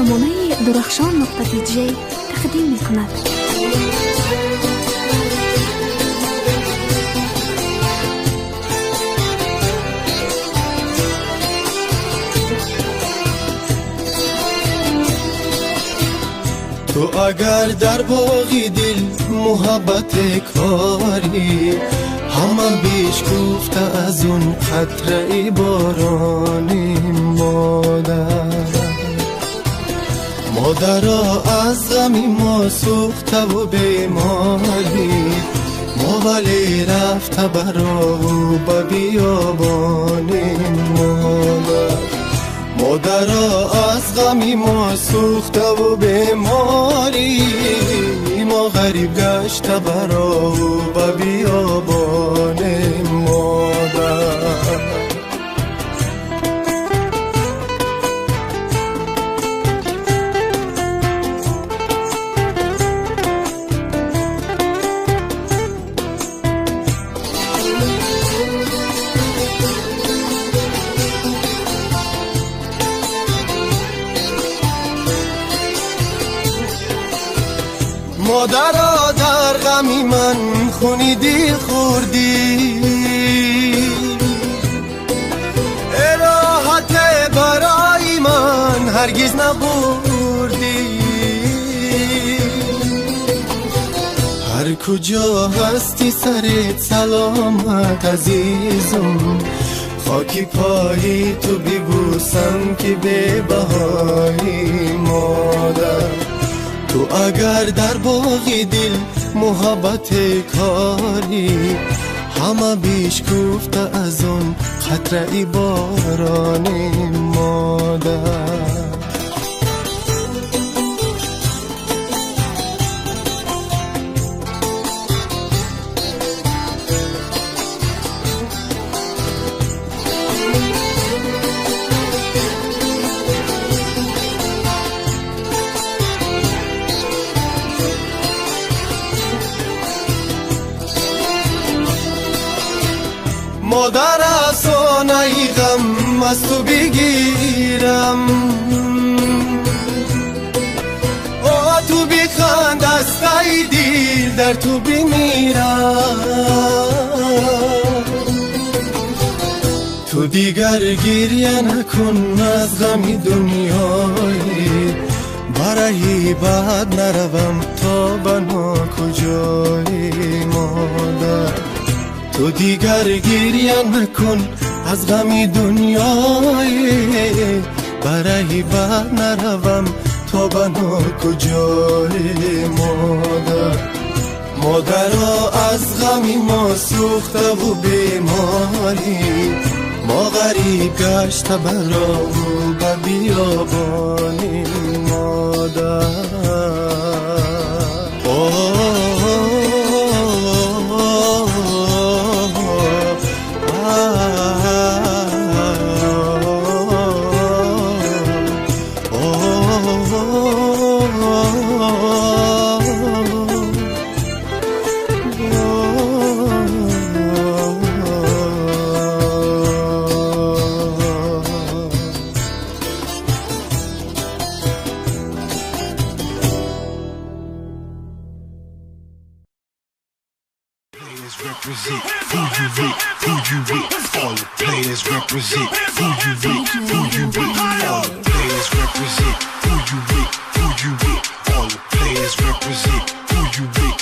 رسانه درخشان.tj تقدیم می کند. تو اگر در باغی دل محبت کاری، همه بیش گفته از اون قطره بارانی. مادرها از غمی ما سوخته و بیماری، ما ولی رفته برا و به بیابانی. مادرها از غمی ما سوخته و بیماری، ما غریب گشته برا و به بیابانی. مادرها در غمی من خونیدی خوردی، راحت برای من هرگز نبردی. هر کجا هستی سرت سلامت عزیزم، خاکی پایی تو ببوسم که به بهایی. مادر تو اگر در باغی دل محبت کاری، همه بیش گفته از اون قطره بارانی. مادر مادر آسانه غم از تو بگیرم، تو بخند از تای دل در تو بمیرم. تو دیگر گریه نکن از غم دنیایی، برای بعد نروم تا بنا کجایی. مادر تو دیگر گریه نکن از غم دنیایی، برای بعد نروم تا بنا کجایی. مادرها از غم ما سوخته و بیماری، ما غریب گشته برا و به بیابانی. مادر represent who you with, who you with. All the players represent who you with, who you with. All the players represent who you with, who you with. All the players represent who you with.